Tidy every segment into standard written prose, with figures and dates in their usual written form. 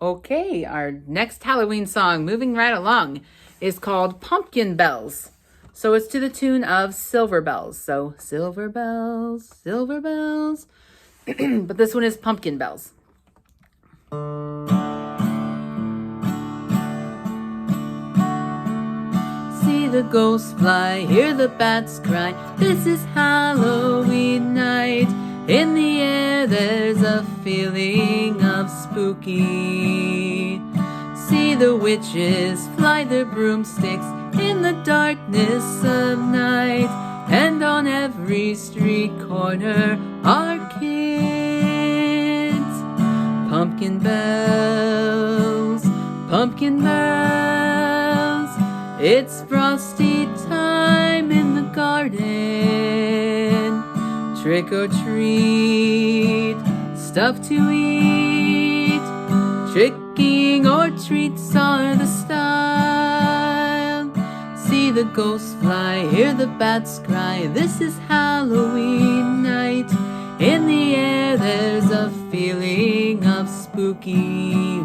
Okay, our next Halloween song, moving right along, is called Pumpkin Bells. So it's to the tune of Silver Bells. So silver bells, silver bells. But this one is Pumpkin Bells. See the ghosts fly, hear the bats cry. This is Halloween night. In the air there's a feeling of spooky. See the witches fly their broomsticks in the darkness of night. And on every street corner are kids. Pumpkin bells, pumpkin bells. It's frosty time in the garden. Trick or treat, stuff to eat. Tricking or treats are the style. See the ghosts fly, hear the bats cry. This is Halloween night. In the air there's a feeling of spooky.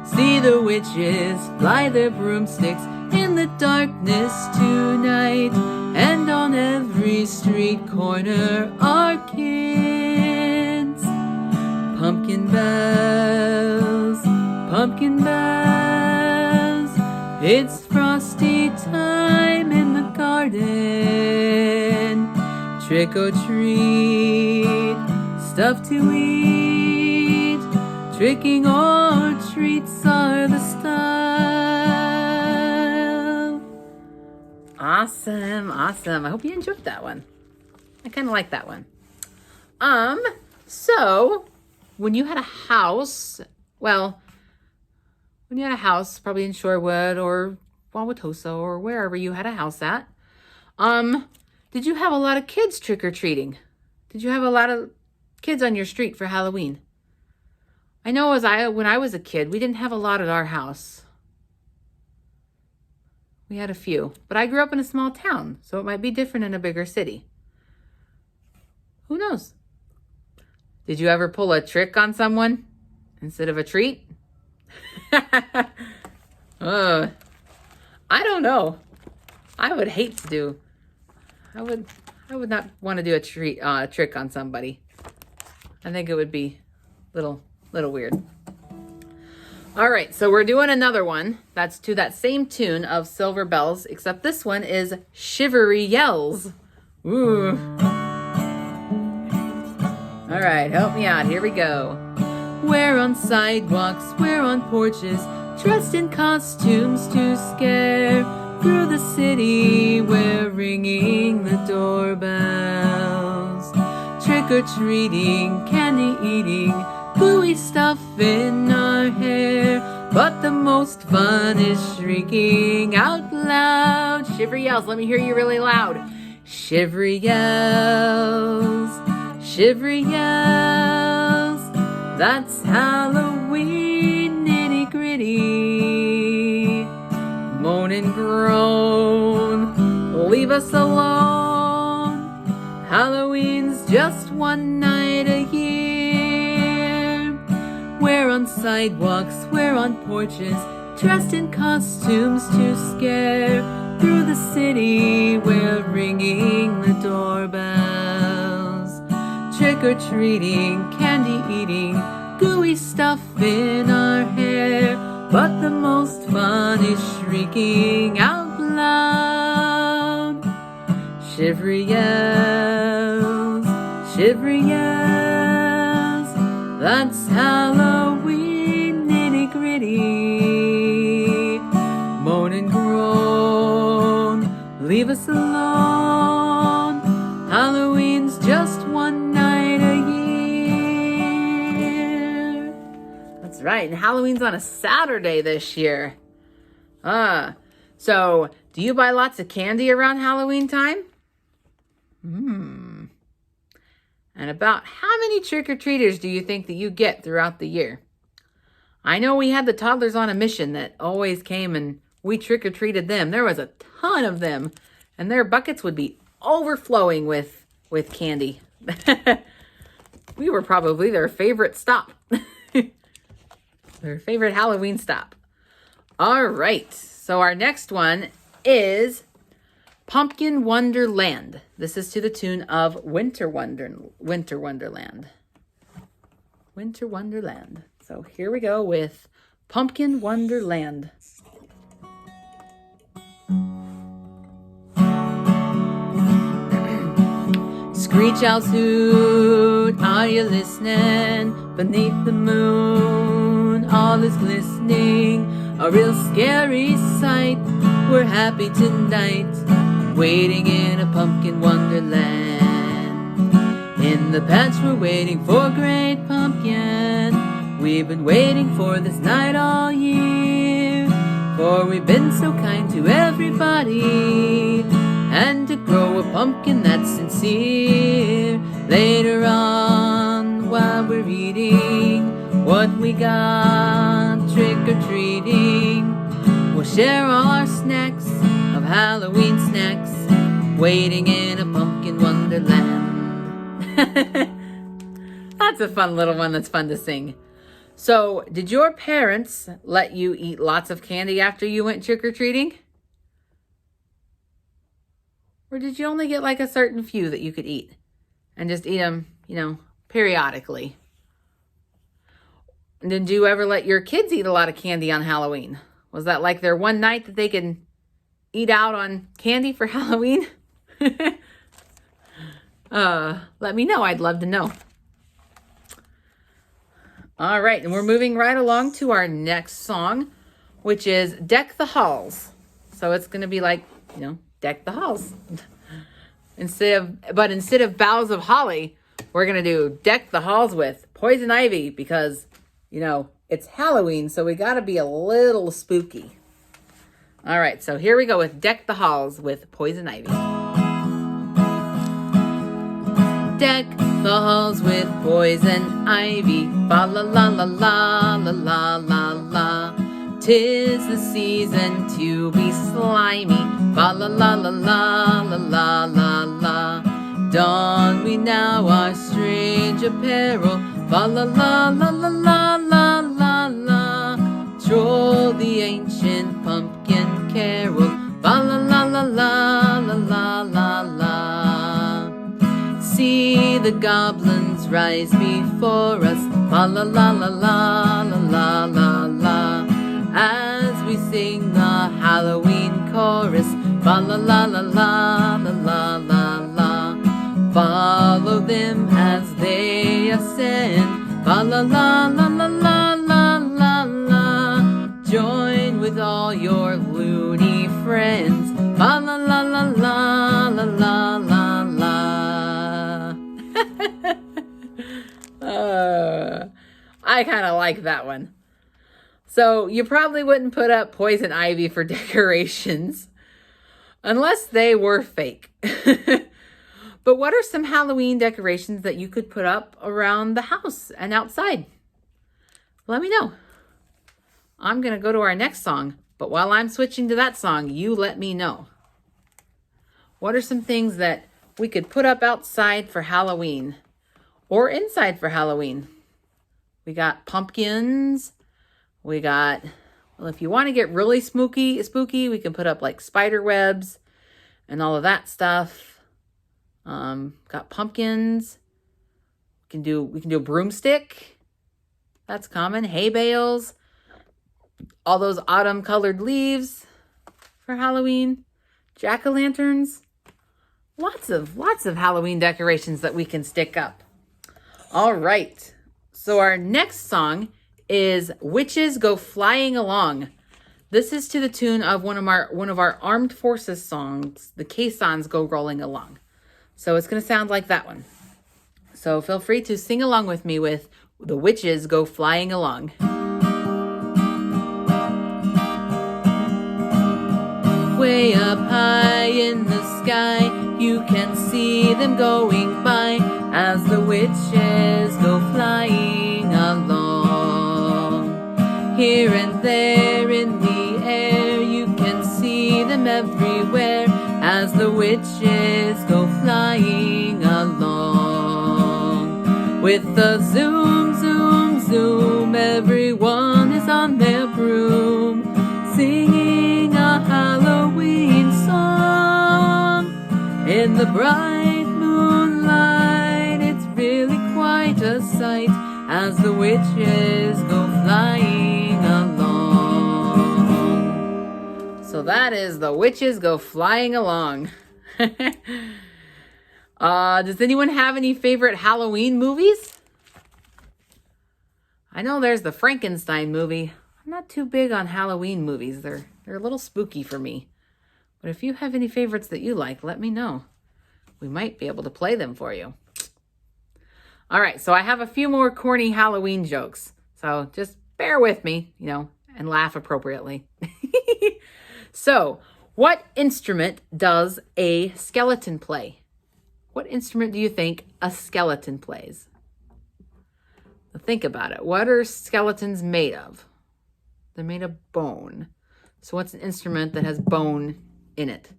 See the witches fly their broomsticks in the darkness tonight. And on every street corner are kids. Pumpkin bells, pumpkin bells. It's frosty time in the garden. Trick or treat, stuff to eat. Tricking or treats are the style. Awesome, awesome. I hope you enjoyed that one. I kind of like that one. So when you had a house, probably in Shorewood or Wauwatosa or wherever you had a house at, did you have a lot of kids trick-or-treating? Did you have a lot of kids on your street for Halloween? I know when I was a kid, we didn't have a lot at our house. We had a few, but I grew up in a small town, so it might be different in a bigger city. Who knows? Did you ever pull a trick on someone instead of a treat? I don't know. I would hate to do. I would not want to do a trick on somebody. I think it would be little weird. All right, so we're doing another one that's to that same tune of Silver Bells, except this one is Shivery Yells. Ooh. All right, help me out. Here we go. We're on sidewalks, we're on porches, dressed in costumes to scare. Through the city, we're ringing the doorbells. Trick-or-treating, candy eating, gooey stuff in our hair. But the most fun is shrieking out loud. Shivery yells, let me hear you really loud. Shivery yells, shivery yells. That's Halloween nitty-gritty. Moan and groan, leave us alone. Halloween's just one night a year. We're on sidewalks, we're on porches, dressed in costumes to scare. Through the city, we're ringing the doorbells. Trick-or-treating, candy eating, gooey stuff in our hair. But the most fun is shrieking out loud. Shivery yells, shivery yells. That's Halloween nitty-gritty. Moan and groan, leave us alone. Halloween's just one night a year. That's right, and Halloween's on a Saturday this year. So do you buy lots of candy around Halloween time? And about how many trick-or-treaters do you think that you get throughout the year? I know we had the toddlers on a mission that always came and we trick-or-treated them. There was a ton of them, and their buckets would be overflowing with candy. We were probably their favorite stop. Their favorite Halloween stop. All right. So our next one is Pumpkin Wonderland. This is to the tune of Winter Wonderland. Winter Wonderland. So here we go with Pumpkin Wonderland. Screech owls hoot, are you listening? Beneath the moon, all is glistening. A real scary sight. We're happy tonight, waiting in a pumpkin wonderland. In the patch we're waiting for great pumpkin. We've been waiting for this night all year, for we've been so kind to everybody, and to grow a pumpkin that's sincere. Later on, while we're eating what we got trick-or-treating, we'll share all our snacks of Halloween snacks, waiting in a pumpkin wonderland. That's a fun little one that's fun to sing. So, did your parents let you eat lots of candy after you went trick-or-treating? Or did you only get like a certain few that you could eat and just eat them, periodically? And did you ever let your kids eat a lot of candy on Halloween? Was that like their one night that they can eat out on candy for Halloween? Let me know. I'd love to know. All right, and we're moving right along to our next song, which is Deck the Halls. So it's going to be like, deck the halls. Instead of boughs of holly, we're going to do Deck the Halls with poison ivy because, it's Halloween, so we got to be a little spooky. All right, so here we go with Deck the Halls with poison ivy. Deck the halls with poison ivy, fa la la la la la la la la. 'Tis the season to be slimy, fa la la la la la la la la. Don we now our strange apparel, fa la la la la la la la la. Troll the ancient pumpkin carol, fa la la la la la la la la. See the goblins rise before us, fa la la la la la la la la. As we sing the Halloween chorus, fa la la la la la la la la. Follow them as they ascend, fa la la la la la la la la. Join with all your loony friends, fa la la la la la la la la. I kind of like that one. So you probably wouldn't put up poison ivy for decorations unless they were fake. But what are some Halloween decorations that you could put up around the house and outside? Let me know. I'm going to go to our next song, but while I'm switching to that song, you let me know. What are some things that we could put up outside for Halloween or inside for Halloween? We got pumpkins. We got, if you want to get really spooky, we can put up like spider webs and all of that stuff. Got pumpkins. We can do a broomstick. That's common. Hay bales. All those autumn colored leaves for Halloween. Jack-o'-lanterns. Lots of Halloween decorations that we can stick up. All right. So our next song is Witches Go Flying Along. This is to the tune of one of our armed forces songs, the caissons go rolling along. So it's going to sound like that one. So feel free to sing along with me with The Witches Go Flying Along. Way up high in the sky, you can see them going by as the witches go flying along. Here and there in the air, you can see them everywhere as the witches go flying along. With the zoom, zoom, zoom, everyone is the bright moonlight. It's really quite a sight as the witches go flying along. So that is The Witches Go Flying Along. Does anyone have any favorite Halloween movies? I know there's the Frankenstein movie. I'm not too big on Halloween movies. They're a little spooky for me. But if you have any favorites that you like, let me know. We might be able to play them for you. All right, so I have a few more corny Halloween jokes. So just bear with me, and laugh appropriately. So, what instrument does a skeleton play? What instrument do you think a skeleton plays? Think about it. What are skeletons made of? They're made of bone. So what's an instrument that has bone in it?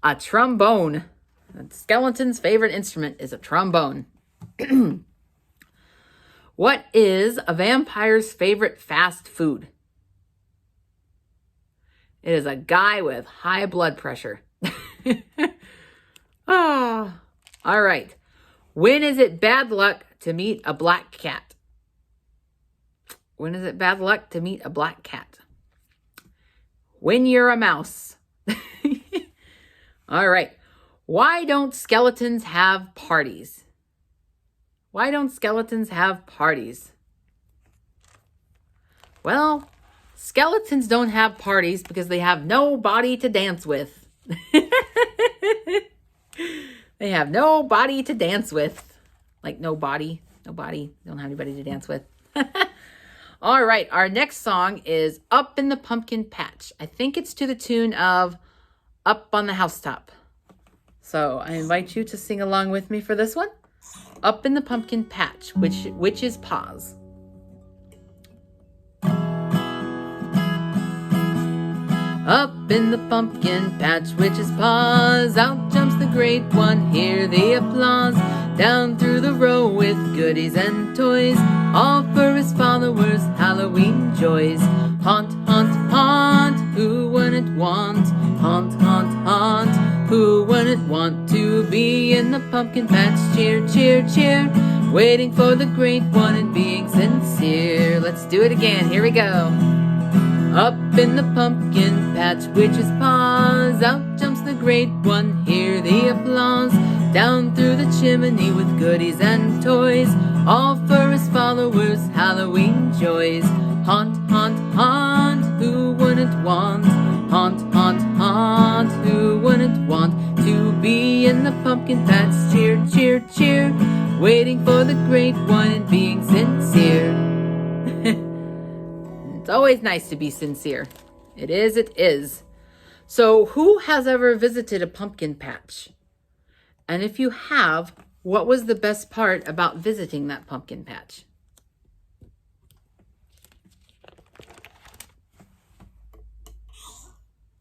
A trombone. A skeleton's favorite instrument is a trombone. What is a vampire's favorite fast food? It is a guy with high blood pressure. Oh, all right. When is it bad luck to meet a black cat? When is it bad luck to meet a black cat? When you're a mouse. All right. Why don't skeletons have parties? Why don't skeletons have parties? Well, skeletons don't have parties because they have no body to dance with. They have no body to dance with. Like no body. Don't have anybody to dance with. All right, our next song is Up in the Pumpkin Patch. I think it's to the tune of Up on the Housetop. So I invite you to sing along with me for this one. Up in the Pumpkin Patch, which is pause. Up in the pumpkin patch, witch's paws, out jumps the great one, hear the applause. Down through the row with goodies and toys, all for his followers, Halloween joys. Haunt, haunt, haunt, who wouldn't want? Haunt, haunt, haunt, who wouldn't want to be in the pumpkin patch? Cheer, cheer, cheer, waiting for the great one and being sincere. Let's do it again, here we go. Up in the pumpkin patch, witch's paws, out jumps the great one, hear the applause. Down through the chimney with goodies and toys, all for his followers, Halloween joys. Haunt, haunt, haunt, who wouldn't want? Haunt, haunt, haunt, who wouldn't want to be in the pumpkin patch? Cheer, cheer, cheer, waiting for the great one and being sincere. It's always nice to be sincere. It is, it is. So who has ever visited a pumpkin patch? And if you have, what was the best part about visiting that pumpkin patch?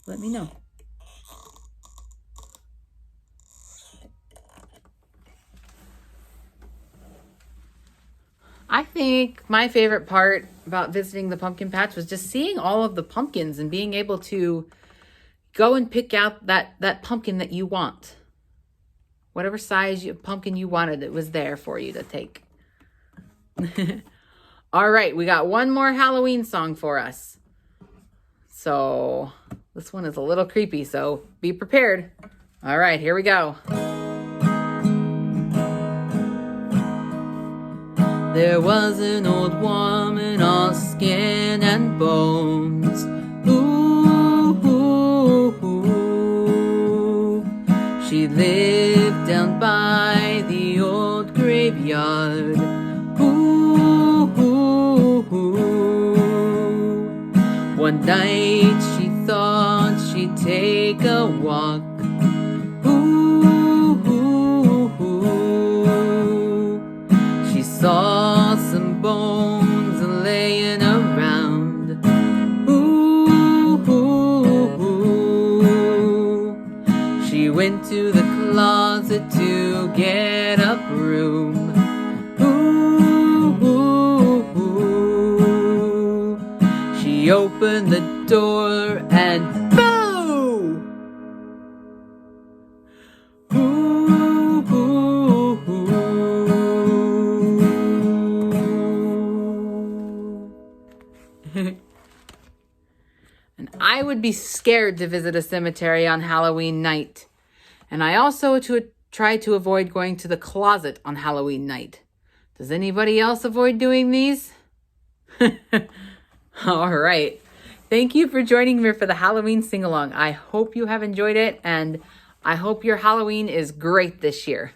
Let me know. I think my favorite part about visiting the pumpkin patch was just seeing all of the pumpkins and being able to go and pick out that pumpkin that you want. Whatever size pumpkin you wanted, it was there for you to take. All right, we got one more Halloween song for us. So this one is a little creepy, so be prepared. All right, here we go. There was an old woman, all skin and bones. Ooh, ooh, ooh. She lived down by the old graveyard. Ooh, ooh, ooh. One night she thought she'd take a walk. Ooh, ooh, ooh. She saw some bones laying around. Ooh, ooh, ooh. She went to the closet to get a broom. Ooh, ooh, ooh. She opened the door and boo! would be scared to visit a cemetery on Halloween night. And I also try to avoid going to the closet on Halloween night. Does anybody else avoid doing these? All right. Thank you for joining me for the Halloween sing-along. I hope you have enjoyed it, and I hope your Halloween is great this year.